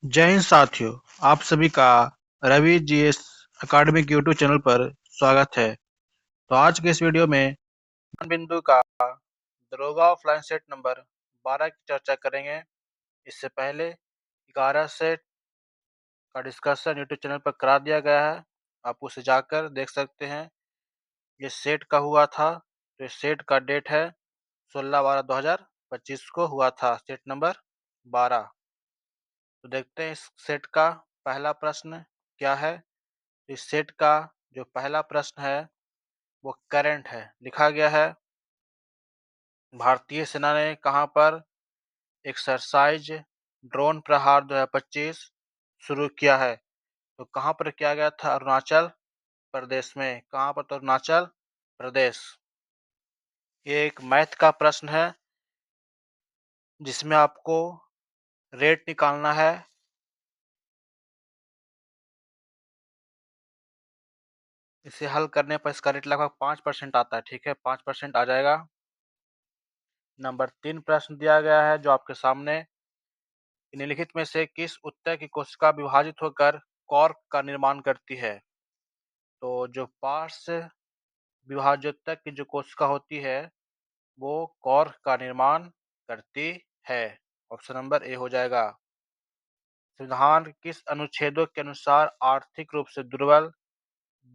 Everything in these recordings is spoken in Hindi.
जय हिंद साथियों। आप सभी का Ravi GS academic YouTube channel पर स्वागत है। तो आज के इस वीडियो में बिंदु का दरोगा ऑफलाइन सेट नंबर 12 की चर्चा करेंगे। इससे पहले 11 सेट का डिस्कशन यूट्यूब चैनल पर करा दिया गया है, आप उसे जाकर देख सकते हैं। ये सेट का हुआ था, तो इस सेट का डेट है 16/12/2025 को हुआ था सेट नंबर 12। तो देखते हैं इस सेट का पहला प्रश्न क्या है। इस सेट का जो पहला प्रश्न है वो करंट है। लिखा गया है, भारतीय सेना ने कहां पर एक्सरसाइज ड्रोन प्रहार 2025 शुरू किया है। तो कहां पर किया गया था? अरुणाचल प्रदेश में। कहां पर? तो अरुणाचल प्रदेश। ये एक मैथ का प्रश्न है जिसमें आपको रेट निकालना है। इसे हल करने पर इसका रेट लगभग 5% आता है। ठीक है, 5% आ जाएगा। नंबर 3 प्रश्न दिया गया है जो आपके सामने, निम्नलिखित में से किस उत्तक की कोशिका विभाजित होकर कॉर्क का निर्माण करती है। तो जो पार्श्व विभाजोत्तक की जो कोशिका होती है वो कॉर्क का निर्माण करती है। ऑप्शन नंबर ए हो जाएगा। संविधान के किस अनुच्छेदों के अनुसार आर्थिक रूप से दुर्बल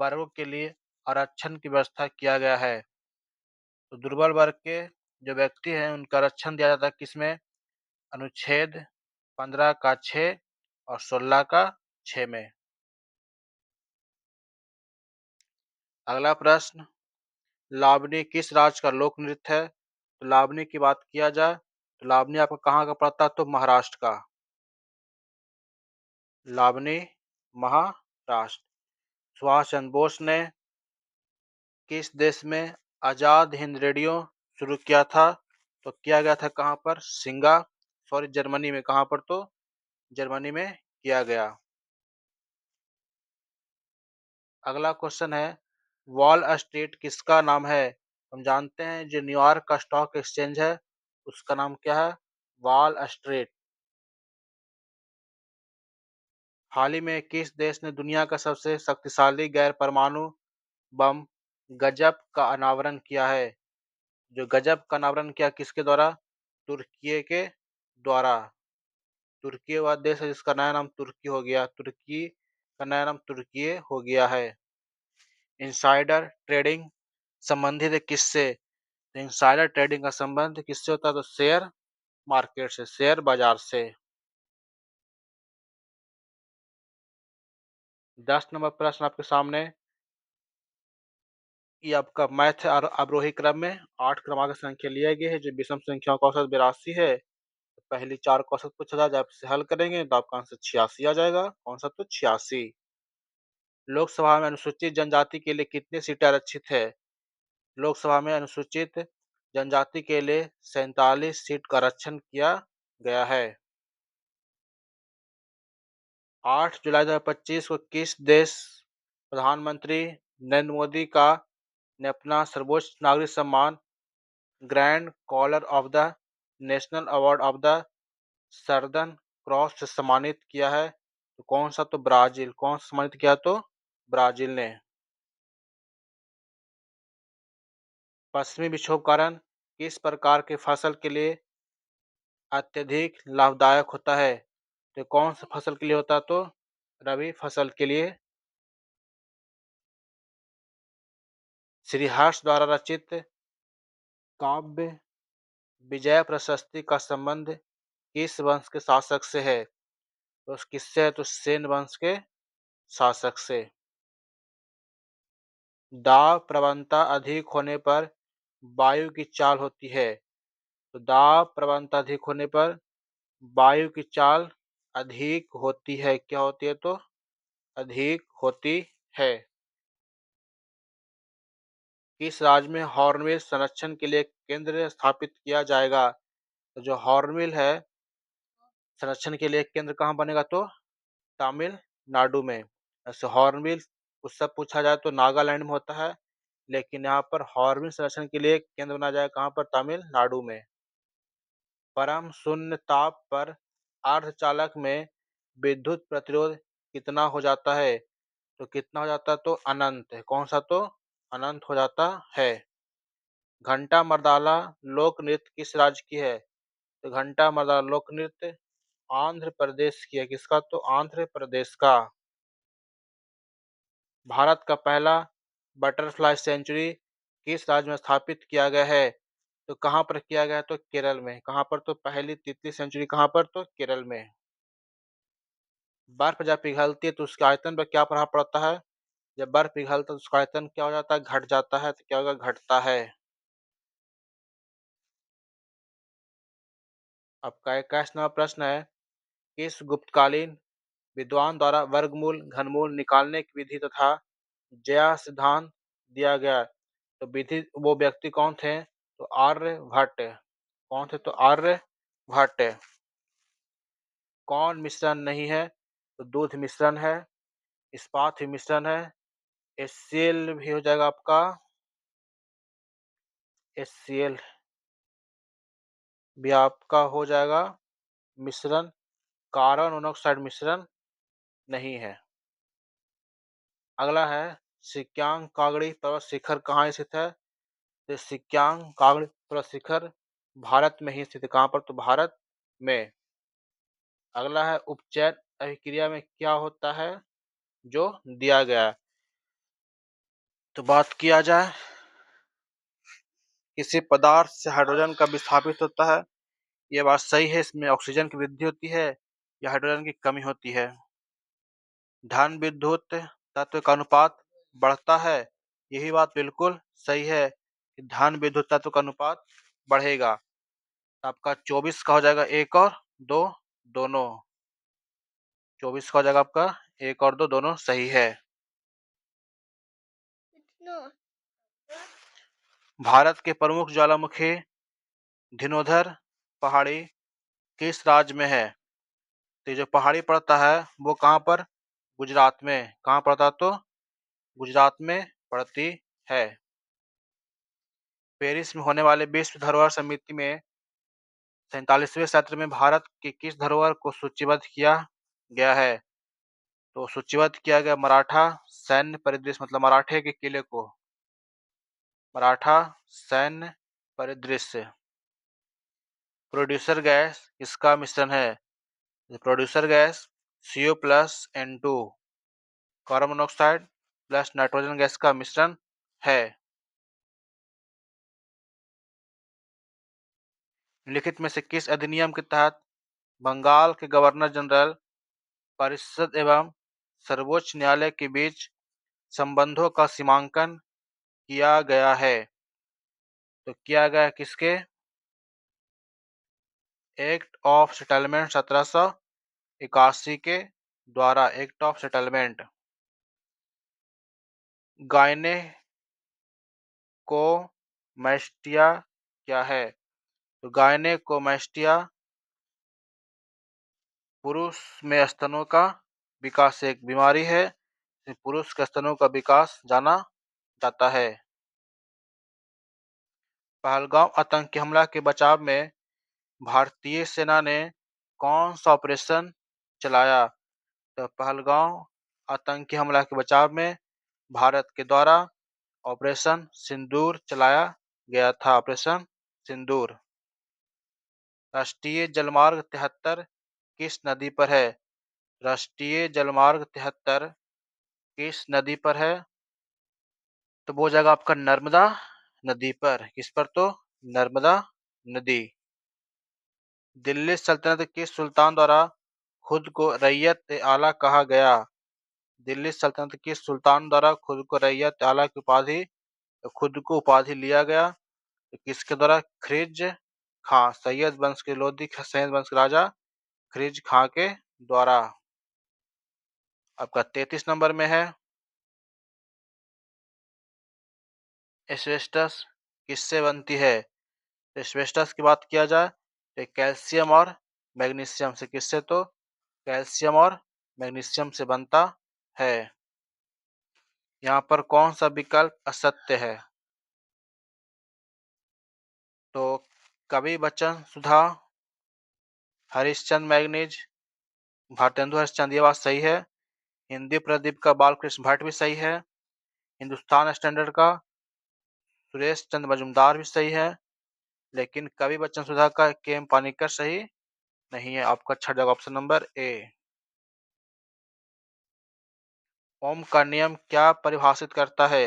वर्गों के लिए आरक्षण की व्यवस्था किया गया है। तो दुर्बल वर्ग के जो व्यक्ति हैं उनका आरक्षण दिया जाता है किसमें? अनुच्छेद 15 का 6 और 16 का 6 में। अगला प्रश्न, लावनी किस राज्य का लोक नृत्य है। तो लावनी की बात किया जाए तो लावनी आपको कहाँ का पड़ता है? तो महाराष्ट्र का। लावनी महाराष्ट्र। सुभाष चंद्र बोस ने किस देश में आजाद हिंद रेडियो शुरू किया था? तो किया गया था कहाँ पर? जर्मनी में। कहाँ पर? तो जर्मनी में किया गया। अगला क्वेश्चन है, वॉल स्ट्रीट किसका नाम है। हम जानते हैं जो न्यूयॉर्क का स्टॉक एक्सचेंज है उसका नाम क्या है? Wall street. हाल ही में किस देश ने दुनिया का सबसे शक्तिशाली गैर परमाणु बम गजब का अनावरण किया है। जो गजब का अनावरण किया किसके द्वारा? तुर्की के द्वारा। तुर्की वह देश है जिसका नया नाम तुर्की हो गया। तुर्की का नया नाम तुर्की हो गया है। इनसाइडर ट्रेडिंग संबंधित है किससे? तो इनसाइडर ट्रेडिंग का संबंध किससे होता है? तो शेयर मार्केट से, शेयर बाजार से। 10 नंबर प्रश्न आपके सामने, ये आपका मैथ आरोही क्रम में 8 क्रमांक संख्या लिए गए हैं जो विषम संख्याओं का औसत 82 है। तो पहली 4 का औसत पूछा जाए, जब इसे हल करेंगे तो आपका आंसर 86 आ जाएगा। कौन सा? तो 86। लोकसभा में अनुसूचित जनजाति के लिए कितनी सीटें आरक्षित है। लोकसभा में अनुसूचित जनजाति के लिए 47 सीट का आरक्षण किया गया है। 8 जुलाई 2025 को किस देश प्रधानमंत्री नरेंद्र मोदी का ने अपना सर्वोच्च नागरिक सम्मान grand collar of the national award of the southern cross से सम्मानित किया है? तो कौन सा? तो ब्राजील। कौन सा सम्मानित किया? तो ब्राजील ने। पश्चिमी विक्षोभ कारण किस प्रकार के फसल के लिए अत्यधिक लाभदायक होता है? तो कौन सा फसल के लिए होता है? तो रबी फसल के लिए। श्रीहर्ष द्वारा रचित काव्य विजय प्रशस्ति का संबंध किस वंश के शासक से है? तो किससे है? तो सेन वंश के शासक से। दाब प्रवणता अधिक होने पर वायु की चाल होती है। तो दाब प्रवणता अधिक होने पर वायु की चाल अधिक होती है। क्या होती है? तो अधिक होती है। किस राज्य में हॉर्नबिल संरक्षण के लिए केंद्र स्थापित किया जाएगा? तो जो हॉर्नबिल है संरक्षण के लिए केंद्र कहाँ बनेगा? तो तमिलनाडु में। ऐसे हॉर्नबिल उससे पूछा जाए तो नागालैंड में होता है, लेकिन यहाँ पर हॉर्नबिल संरक्षण के लिए केंद्र बनाया जाएगा कहाँ पर? तमिलनाडु में। परम शून्य ताप पर अर्धचालक में विद्युत प्रतिरोध कितना हो जाता है? तो कितना हो जाता है? तो अनंत। कौन सा? तो अनंत हो जाता है। घंटा मर्दाला लोक नृत्य किस राज्य की है? तो घंटा मर्दाला लोक नृत्य आंध्र प्रदेश की है। किसका? तो आंध्र प्रदेश का। भारत का पहला बटरफ्लाई सेंचुरी किस राज्य में स्थापित किया गया है? तो कहाँ पर किया गया है? तो केरल में। कहाँ पर? तो पहली तितली सेंचुरी कहाँ पर? तो केरल में। बर्फ जब पिघलती है तो उसके आयतन पर क्या प्रभाव पड़ता है? जब बर्फ पिघलता है तो उसका आयतन क्या हो जाता है? घट जाता है। तो क्या होगा? घटता है। आपका 21वां प्रश्न है, किस गुप्तकालीन विद्वान द्वारा वर्गमूल घनमूल निकालने की विधि तथा ज्या सिद्धांत दिया गया? तो विधि वो व्यक्ति कौन थे? तो आर्यभट्ट। कौन थे? तो आर्यभट्ट। कौन मिश्रण नहीं है? तो दूध मिश्रण है, इस्पात भी मिश्रण है, HCl भी हो जाएगा आपका, HCl भी आपका हो जाएगा मिश्रण। कार्बन मोनोऑक्साइड मिश्रण नहीं है। अगला है, सिक्यांग कागड़ी पर्वत शिखर कहाँ स्थित है? तो सिक्यांग कागड़ी पर्वत शिखर भारत में ही स्थित है। कहाँ पर? तो भारत में। अगला है, उपचयन अभिक्रिया में क्या होता है? जो दिया गया है। तो बात किया जाए, किसी पदार्थ से हाइड्रोजन का विस्थापित होता है। ये बात सही है, इसमें ऑक्सीजन की वृद्धि होती है या हाइड्रोजन की कमी होती है। धन विद्युत तत्व का अनुपात बढ़ता है। यही बात बिल्कुल सही है कि धन विद्युत तत्व का अनुपात बढ़ेगा। आपका 24 का हो जाएगा एक और दो दोनों। 24 का हो जाएगा आपका एक और दो दोनों सही है। भारत के प्रमुख ज्वालामुखी धीनोधर पहाड़ी किस राज्य में है? तो ये जो पहाड़ी पड़ता है वो कहाँ पर? गुजरात में। कहाँ पड़ता है? तो गुजरात में पड़ती है। पेरिस में होने वाले विश्व धरोहर समिति में 47वें सत्र में भारत की किस धरोहर को सूचीबद्ध किया गया है? तो सूचीबद्ध किया गया मराठा सैन्य परिदृश्य, मतलब मराठे के किले को। मराठा सैन्य परिदृश्य। प्रोड्यूसर गैस किसका मिश्रण है? Producer gas CO+N2 carbon monoxide plus nitrogen gas का मिश्रण है। निम्नलिखित में से किस अधिनियम के तहत बंगाल के गवर्नर जनरल, परिषद एवं सर्वोच्च न्यायालय के बीच संबंधों का सीमांकन किया गया है? तो किया गया किसके? एक्ट ऑफ सेटलमेंट 1781 के द्वारा। Act of settlement. गायनेकोमैस्टिया क्या है? तो गायनेकोमैस्टिया पुरुष में स्तनों का विकास एक बीमारी है। पुरुष के स्तनों का विकास जाना जाता है। पहलगाम आतंकी हमला के बचाव में भारतीय सेना ने कौन सा ऑपरेशन चलाया? तो पहलगाम आतंकी हमला के बचाव में भारत के द्वारा ऑपरेशन सिंदूर चलाया गया था। ऑपरेशन सिंदूर। राष्ट्रीय जलमार्ग 73 किस नदी पर है? राष्ट्रीय जलमार्ग 73 किस नदी पर है? तो वो जगह आपका नर्मदा नदी पर। किस पर? तो नर्मदा नदी। दिल्ली सल्तनत के सुल्तान द्वारा खुद को रैयत आला कहा गया? दिल्ली सल्तनत के सुल्तान द्वारा खुद को रैयत आला की उपाधि, खुद को उपाधि लिया गया तो किसके द्वारा? खिज खां, सैयद वंश के लोधी सैयद वंश के राजा खिज खां के द्वारा। आपका 33 नंबर में है, एस्बेस्टस किससे बनती है? एस्बेस्टस की बात किया जाए तो कैल्शियम और मैग्नीशियम से। किससे? तो कैल्शियम और मैग्नीशियम से बनता है। यहाँ पर कौन सा विकल्प असत्य है? तो कवि बच्चन सुधा, हरिश्चंद्र मैगनीज, भारतेंदु हरिश्चंद्र, ये बात सही है। हिंदी प्रदीप का बालकृष्ण भट्ट भी सही है। हिंदुस्तान स्टैंडर्ड का सुरेश चंद्र मजूमदार भी सही है। लेकिन कवि बच्चन सुधा का के एम पानिक्कर सही नहीं है। आपका छठा जगह ऑप्शन नंबर ए। ओम का नियम क्या परिभाषित करता है?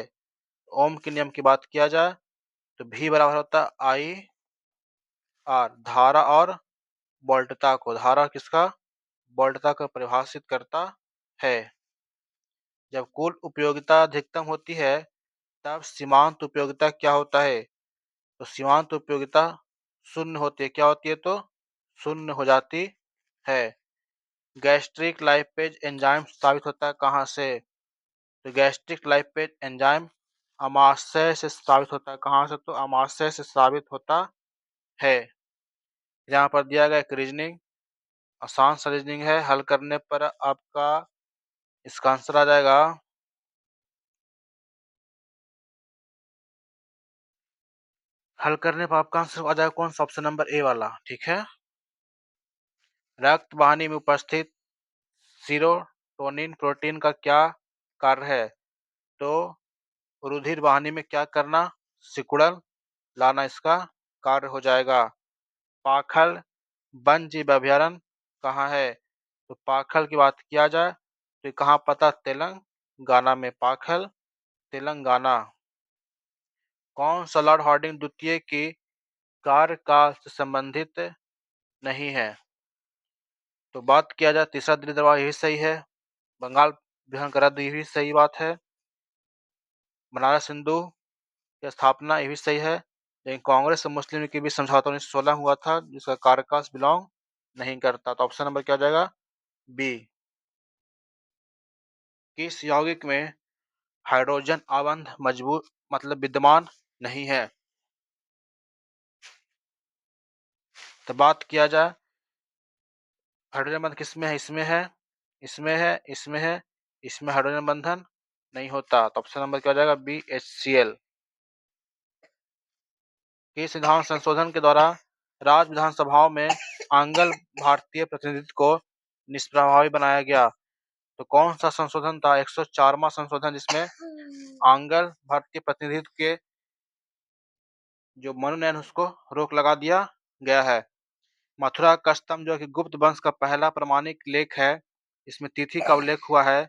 ओम के नियम की बात किया जाए तो भी बराबर होता है आई आर, धारा और वोल्टता को। धारा किसका? वोल्टता को परिभाषित करता है। जब कुल उपयोगिता अधिकतम होती है तब सीमांत उपयोगिता क्या होता है? तो सीमांत उपयोगिता शून्य होती है। क्या होती है? तो शून्य हो जाती है। गैस्ट्रिक लाइपेज एंजाइम साबित होता है कहाँ से? तो गैस्ट्रिक लाइपेज एंजाइम अमाशय से साबित होता है। कहाँ से? तो अमाशय से साबित होता है। यहाँ पर दिया गया एक रीजनिंग, आसान सा रीजनिंग है। हल करने पर आपका इसका आंसर आ जाएगा हल करने पर आपका आंसर आ जाएगा कौन सा? ऑप्शन नंबर ए वाला। ठीक है। रक्त वाहिनी में उपस्थित सीरोटोनिन प्रोटीन का क्या कार्य है? तो रुधिर वाहिनी में क्या करना? सिकुड़न लाना इसका कार्य हो जाएगा। पाखल वन जीव अभयारण्य कहाँ है? तो पाखल की बात किया जाए तो कहाँ पता? तेलंगाना में पाखल, तेलंगाना। कौन सा लॉर्ड हार्डिंग द्वितीय की कार्यकाल से संबंधित नहीं है? तो बात किया जाए तीसरा दिल्ली दरबार, यही सही है। बंगाल विभाजन का रद्द, ये भी सही बात है। बनारस हिंदू की स्थापना, ये भी सही है। लेकिन कांग्रेस और मुस्लिम लीग के बीच समझौता 1916 हुआ था जिसका कार्यकाल बिलोंग नहीं करता। तो ऑप्शन नंबर क्या हो जाएगा? बी। किस यौगिक में हाइड्रोजन आबंध मजबूत मतलब विद्यमान नहीं है? तो बात किया जाए हाइड्रोजन बंधन किसमें है? इसमें है, इसमें है, इसमें है, इसमें हाइड्रोजन बंधन नहीं होता। तो ऑप्शन नंबर क्या हो जाएगा? B HCl। किस संविधान संशोधन के द्वारा राज्य विधानसभाओं में आंगल भारतीय प्रतिनिधित्व को निष्प्रभावी बनाया गया? तो कौन सा संशोधन था? 104वां संशोधन, जिसमें आंगल भारतीय प्रतिनिधित्व के जो मनोनयन उसको रोक लगा दिया गया है। मथुरा का स्तंभ जो कि गुप्त वंश का पहला प्रमाणिक लेख है, इसमें तिथि का उल्लेख हुआ है।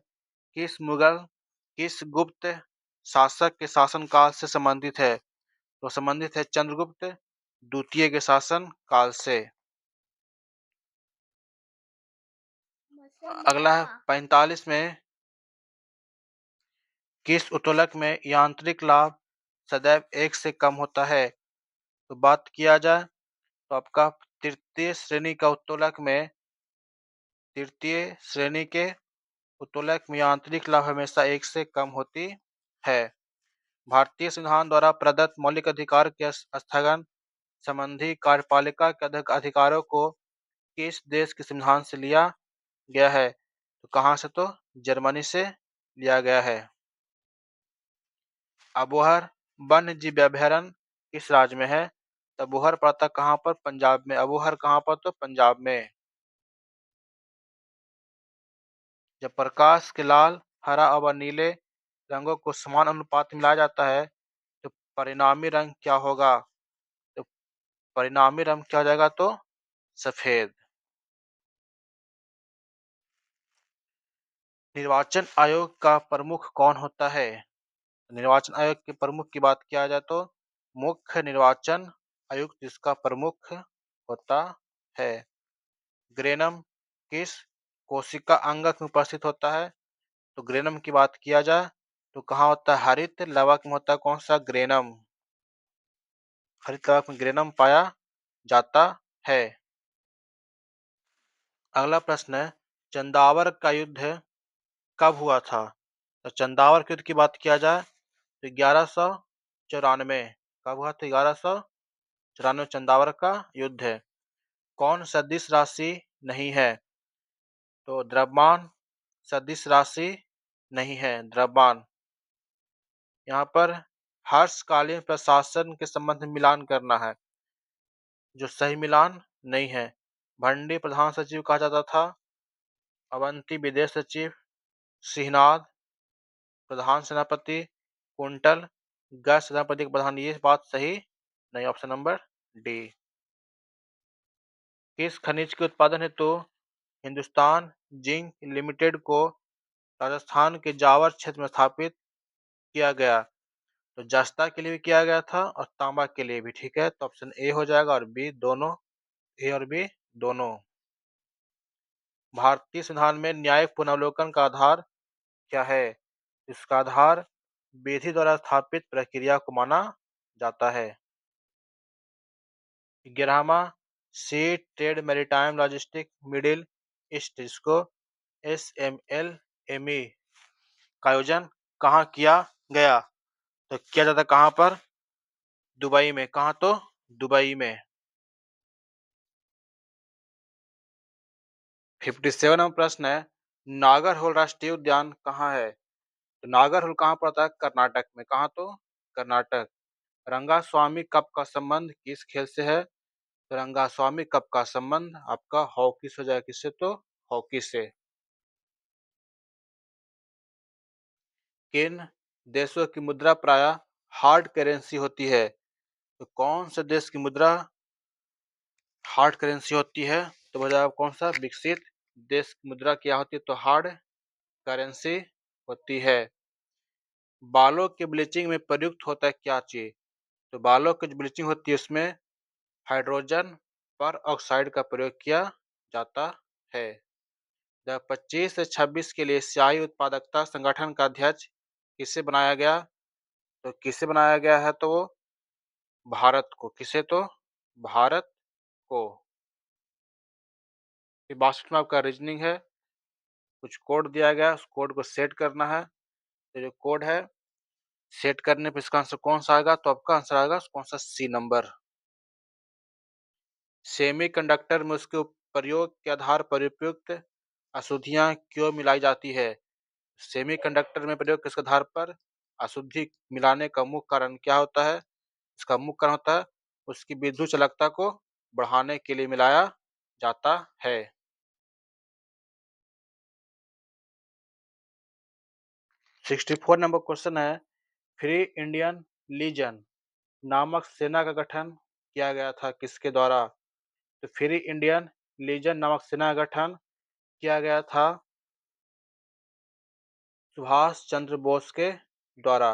किस मुगल किस गुप्त शासक के शासनकाल से संबंधित है? तो संबंधित है चंद्रगुप्त द्वितीय के शासन काल से। अगला है 45 में किस उत्तोलक में यांत्रिक लाभ सदैव 1 से कम होता है? तो बात किया जाए तो आपका तृतीय श्रेणी के उत्तोलक में यांत्रिक लाभ हमेशा 1 से कम होती है। भारतीय संविधान द्वारा प्रदत्त मौलिक अधिकार के स्थगन संबंधी कार्यपालिका के अधिकारों को किस देश के संविधान से लिया गया है? तो कहाँ से? तो जर्मनी से लिया गया है। अबोहर वन्य जीव अभयारण्य किस राज्य में है? तो अबोहर पड़ता कहाँ पर? पंजाब में। अबोहर कहाँ पर? तो पंजाब में। जब प्रकाश के लाल, हरा और नीले रंगों को समान अनुपात में मिलाया जाता है तो परिणामी रंग क्या होगा? तो परिणामी रंग क्या हो जाएगा? तो सफेद। निर्वाचन आयोग का प्रमुख कौन होता है? निर्वाचन आयोग के प्रमुख की बात किया जाए तो मुख्य निर्वाचन आयुक्त इसका प्रमुख होता है। ग्रेनम किस कोशिका अंगक में उपस्थित होता है? तो ग्रेनम की बात किया जाए तो कहाँ होता है? हरित लवक में होता है। कौन सा? ग्रेनम। हरित लवक में ग्रेनम पाया जाता है। अगला प्रश्न है चंदावर का युद्ध कब हुआ था? तो चंदावर के युद्ध की बात किया जाए तो 1194। कब हुआ था? 1194 चंदावर का युद्ध है। कौन सदिश राशि नहीं है? तो द्रव्यमान सदिश राशि नहीं है। द्रव्यमान यहाँ पर हर्षकालीन प्रशासन के संबंध में मिलान करना है, जो सही मिलान नहीं है। भंडी प्रधान सचिव कहा जाता था। अवंती विदेश सचिव, सिंहनाद प्रधान सेनापति, कुंतल गैर सेनापति के प्रधान। ये बात सही नहीं, ऑप्शन नंबर डी। किस खनिज के उत्पादन हेतु हिंदुस्तान जिंक लिमिटेड को राजस्थान के जावर क्षेत्र में स्थापित किया गया? तो जस्ता के लिए भी किया गया था और तांबा के लिए भी। ठीक है, तो ऑप्शन ए हो जाएगा और बी दोनों, ए और बी दोनों। भारतीय संविधान में न्यायिक पुनर्वलोकन का आधार क्या है? इसका आधार विधि द्वारा स्थापित प्रक्रिया को माना जाता है। 11वां sea trade maritime logistic middle east, जिसको SMLME का आयोजन कहाँ किया गया? तो किया जाता कहाँ पर? दुबई में। कहाँ? तो दुबई में। 57वां प्रश्न है, नागरहोल राष्ट्रीय उद्यान कहाँ है? तो नागरहोल कहाँ पड़ता है? कर्नाटक में। कहाँ? तो कर्नाटक। रंगास्वामी कप का संबंध किस खेल से है? तो रंगास्वामी कप का संबंध आपका हॉकी से हो जाएगा। किससे? तो हॉकी से। किन देशों की मुद्रा प्रायः हार्ड करेंसी होती है? तो कौन से देश की मुद्रा हार्ड करेंसी होती है? तो बताया कौन सा? विकसित देश की मुद्रा क्या होती है? तो हार्ड करेंसी होती है। बालों के ब्लीचिंग में प्रयुक्त होता है क्या चीज? तो बालों की जो ब्लीचिंग होती है उसमें हाइड्रोजन पर ऑक्साइड का प्रयोग किया जाता है। 2025 से 26 के लिए स्याही उत्पादकता संगठन का अध्यक्ष किसे बनाया गया? तो किसे बनाया गया है? तो वो भारत को। किसे? तो भारत को। 62 में आपका रीजनिंग है, कुछ कोड दिया गया, उस कोड को सेट करना है। तो जो कोड है सेट करने पे इसका आंसर कौन सा आएगा? तो आपका आंसर आएगा कौन सा? सी नंबर। सेमीकंडक्टर में उसके प्रयोग के आधार पर उपयुक्त अशुद्धियां क्यों मिलाई जाती है? सेमीकंडक्टर में प्रयोग किसके आधार पर अशुद्धि मिलाने का मुख्य कारण क्या होता है? इसका मुख्य कारण होता है उसकी विद्युत चालकता को बढ़ाने के लिए मिलाया जाता है। 64 नंबर क्वेश्चन है, फ्री इंडियन लीजन नामक सेना का गठन किया गया था किसके द्वारा? तो फ्री इंडियन लीजन नामक सेना का गठन किया गया था सुभाष चंद्र बोस के द्वारा।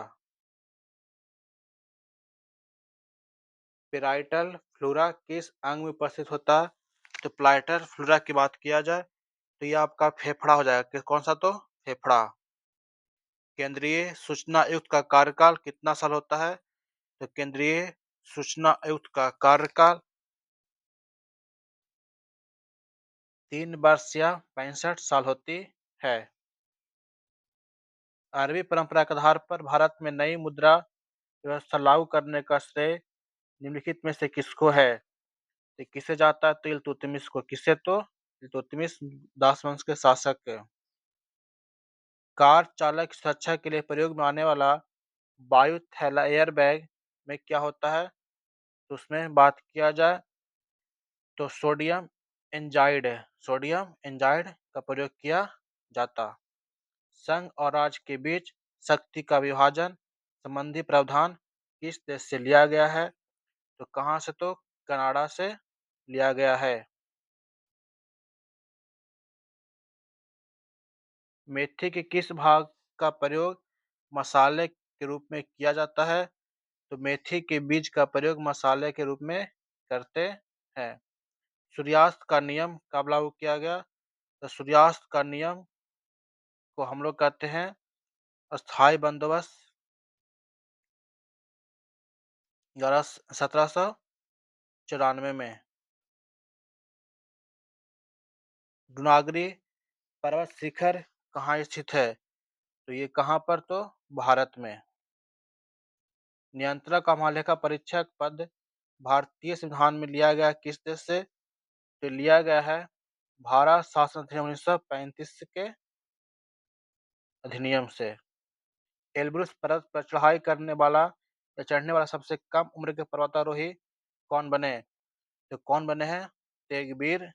पेराइटल फ्लोरा किस अंग में उपस्थित होता है? तो प्लाइटर फ्लोरा की बात किया जाए तो ये आपका फेफड़ा हो जाएगा। कौन सा? तो फेफड़ा। केंद्रीय सूचना आयुक्त का कार्यकाल कितना साल होता है? तो केंद्रीय सूचना आयुक्त का कार्यकाल 3 वर्ष या 65 साल होती है। अरबी परंपरा के आधार पर भारत में नई मुद्रा व्यवस्था लागू करने का श्रेय निम्नलिखित में से किसको है? तो किसे जाता है? तो इल्तुतमिश को। किसे? तो इल्तुतमिश दास वंश के शासक। कार चालक की सुरक्षा के लिए प्रयोग में आने वाला वायु थैला एयरबैग में क्या होता है? तो उसमें बात किया जाए तो सोडियम एंजाइड का प्रयोग किया जाता। संघ और राज्य के बीच शक्ति का विभाजन संबंधी प्रावधान किस देश से लिया गया है? तो कहाँ से? तो कनाडा से लिया गया है। मेथी के किस भाग का प्रयोग मसाले के रूप में किया जाता है? तो मेथी के बीज का प्रयोग मसाले के रूप में करते हैं। सूर्यास्त का नियम कब लागू किया गया? तो सूर्यास्त का नियम को हम लोग कहते हैं स्थायी बंदोबस्त 1794 में। डुनागरी पर्वत शिखर कहाँ स्थित है? तो ये कहाँ पर? तो भारत में। नियंत्रक महालेखा परीक्षक पद भारतीय संविधान में लिया गया किस देश से? तो लिया गया है भारत शासन अधिनियम 1935 के अधिनियम से। एल्ब्रुस पर्वत पर चढ़ाई करने वाला या चढ़ने वाला सबसे कम उम्र के पर्वतारोही कौन बने? तो कौन बने हैं? तेगबीर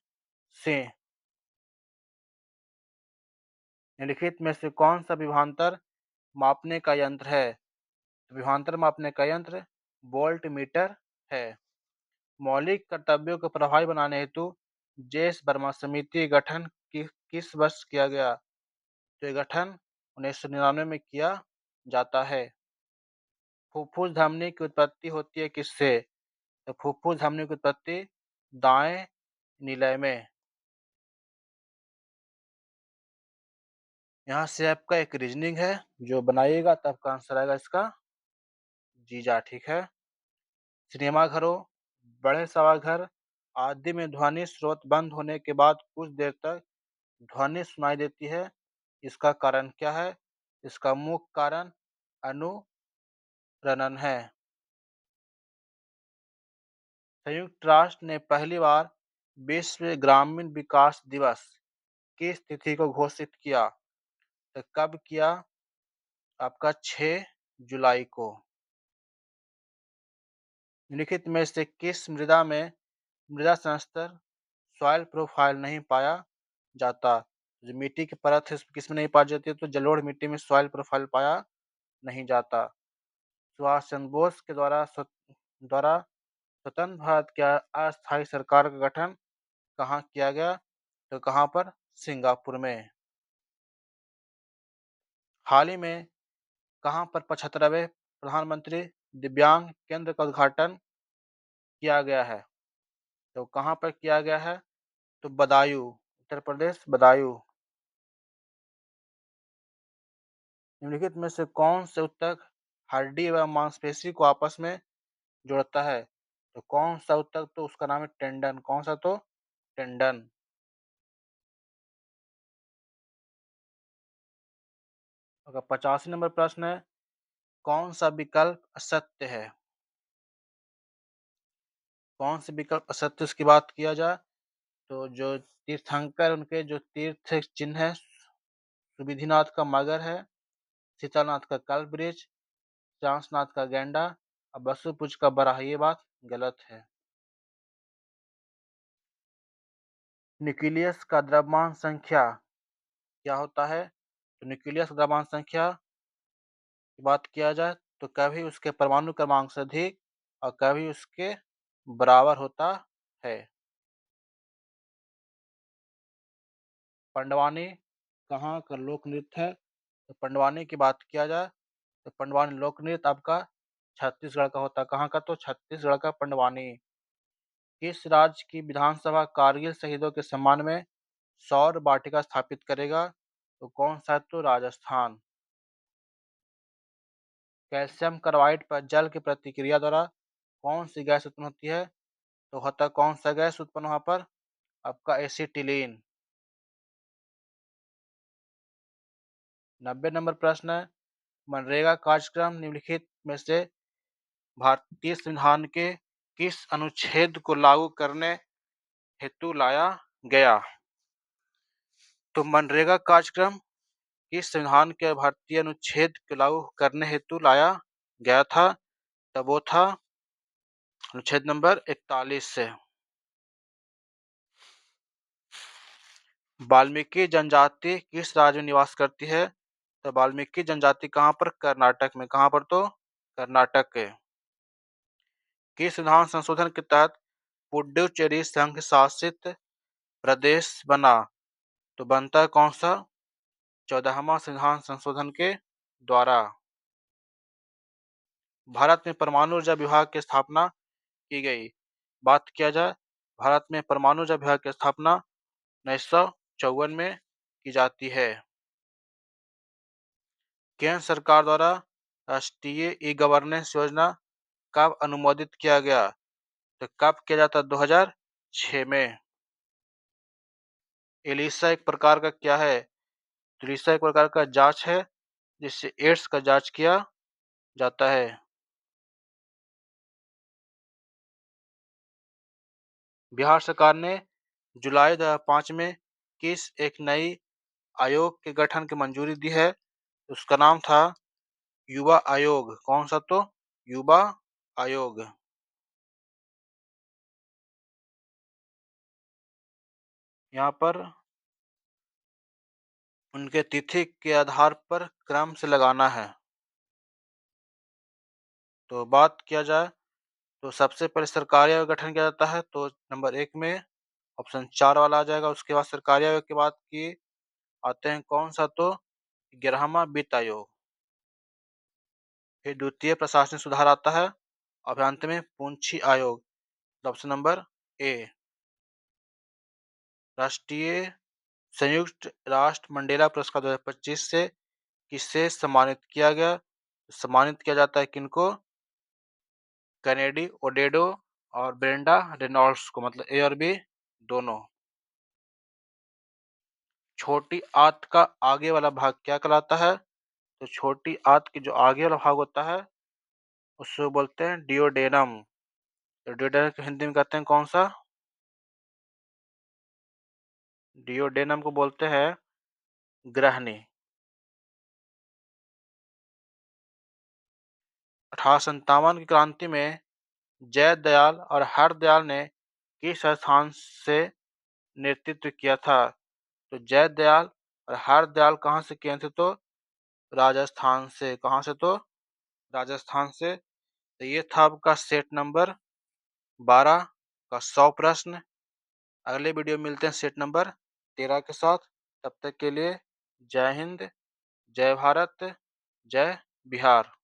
सिंह। निम्नलिखित में से कौन सा विभवांतर मापने का यंत्र है? विभवांतर मापने का यंत्र वोल्ट मीटर है। मौलिक कर्तव्यों को प्रभावी बनाने हेतु जेस वर्मा समिति गठन किस वर्ष किया गया? तो ये गठन 1999 में किया जाता है। फुफ्फुस धमनी की उत्पत्ति होती है किससे? तो फुफ्फुस धमनी की उत्पत्ति दाएं निलय में। यहाँ से आपका एक रीजनिंग है जो बनाइएगा तब का आंसर आएगा इसका जीजा। ठीक है। सिनेमाघरों, बड़े सभाघर आदि में ध्वनि स्रोत बंद होने के बाद कुछ देर तक ध्वनि सुनाई देती है। इसका कारण क्या है? इसका मुख्य कारण अनुरणन है। संयुक्त राष्ट्र ने पहली बार विश्व ग्रामीण विकास दिवस किस तिथि को घोषित किया? तो कब किया? आपका 6 जुलाई को। निम्नलिखित में से किस मृदा में मृदा संस्तर सॉइल प्रोफाइल नहीं पाया जाता? जो मिट्टी की परत है उसमें किस में नहीं पाई जाती है? तो जलोढ़ मिट्टी में सॉइल प्रोफाइल पाया नहीं जाता। सुभाष चंद्र बोस के द्वारा स्वतंत्र भारत की अस्थायी सरकार का गठन कहाँ किया गया? तो कहाँ पर? सिंगापुर में। हाल ही में कहाँ पर 75वें प्रधानमंत्री दिव्यांग केंद्र का उद्घाटन किया गया है? तो कहाँ पर किया गया है? तो बदायूं, उत्तर प्रदेश बदायूं। निम्नलिखित में से कौन से ऊतक हड्डी एवं मांसपेशी को आपस में जोड़ता है? तो कौन सा ऊतक? तो उसका नाम है टेंडन। कौन सा? तो टेंडन। अगर 85 नंबर प्रश्न है, कौन सा विकल्प असत्य है? कौन से विकल्प असत्य उसकी बात किया जाए तो जो तीर्थंकर उनके जो तीर्थ चिन्ह है, सुविधिनाथ का मगर है, सीतानाथ का कल्प वृक्ष, चांसनाथ का गेंडा और बसुपुज का बराह, ये बात गलत है। न्यूक्लियस का द्रव्यमान संख्या क्या होता है? तो न्यूक्लियस द्रव्यमान संख्या की बात किया जाए तो कभी उसके परमाणु क्रमांक से अधिक और कभी उसके बराबर होता है। पंडवानी कहाँ का लोक नृत्य है? तो पंडवानी की बात किया जाए तो पंडवानी लोक नृत्य आपका छत्तीसगढ़ का होता है। कहाँ का? तो छत्तीसगढ़ का पंडवानी। किस राज्य की विधानसभा कारगिल शहीदों के सम्मान में सौर वाटिका स्थापित करेगा? तो कौन सा? तो राजस्थान। कैल्शियम कार्बाइड पर जल की प्रतिक्रिया द्वारा कौन सी गैस उत्पन्न होती है? तो होता कौन सा गैस उत्पन्न वहां पर? आपका एसिटिलीन। 90 नंबर प्रश्न है, मनरेगा कार्यक्रम निम्नलिखित में से भारतीय संविधान के किस अनुच्छेद को लागू करने हेतु लाया गया? तो मनरेगा कार्यक्रम किस संविधान के भारतीय अनुच्छेद को लागू करने हेतु लाया गया था? तब वो था अनुच्छेद नंबर 41 से। वाल्मीकि जनजाति किस राज्य में निवास करती है? तो वाल्मीकि जनजाति कहाँ पर? कर्नाटक में। कहाँ पर? तो कर्नाटक के। किस संविधान संशोधन के तहत पुडुचेरी संघ शासित प्रदेश बना? तो बनता है कौन सा? 14वां संविधान संशोधन के द्वारा। भारत में परमाणु ऊर्जा विभाग की स्थापना की गई। बात किया जाए भारत में परमाणु ऊर्जा विभाग की स्थापना 1954 में की जाती है। केंद्र सरकार द्वारा राष्ट्रीय ई गवर्नेंस योजना कब अनुमोदित किया गया? तो कब किया जाता? 2006 में। एलिसा एक प्रकार का क्या है? तो एलिसा एक प्रकार का जांच है जिससे एड्स का जांच किया जाता है। बिहार सरकार ने जुलाई 2005 में किस एक नई आयोग के गठन की मंजूरी दी है? उसका नाम था युवा आयोग। कौन सा? तो युवा आयोग। यहाँ पर उनके तिथि के आधार पर क्रम से लगाना है। तो बात किया जाए तो सबसे पहले सरकारी आयोग गठन किया जाता है, तो नंबर 1 में ऑप्शन 4 वाला आ जाएगा। उसके बाद सरकारी आयोग की बात की आते हैं कौन-सा, तो 11वां वित्त आयोग। फिर द्वितीय प्रशासनिक सुधार आता है और अंत में पूंछी आयोग। तो ऑप्शन नंबर ए। राष्ट्रीय संयुक्त राष्ट्र मंडेला पुरस्कार 2025 से किसे सम्मानित किया गया? सम्मानित किया जाता है किनको? कैनेडी ओडेडो और ब्रेंडा रेनॉल्ड्स को, मतलब ए और बी दोनों। छोटी आंत का आगे वाला भाग क्या कहलाता है? तो छोटी आंत की जो आगे वाला भाग होता है उसको बोलते हैं डिओडेनम। तो डिओडेनम को हिंदी में कहते हैं कौन सा? डिओडेनम को बोलते हैं ग्रहणी। 1857 की क्रांति में जयदयाल और हरदयाल ने किस स्थान से नेतृत्व किया था? तो जयदयाल और हरदयाल कहाँ से किए थे? तो राजस्थान से। कहाँ से? तो राजस्थान से। तो ये था आपका सेट नंबर 12 का 100 प्रश्न। अगले वीडियो में मिलते हैं सेट नंबर 13 के साथ। तब तक के लिए जय हिंद, जय भारत, जय बिहार।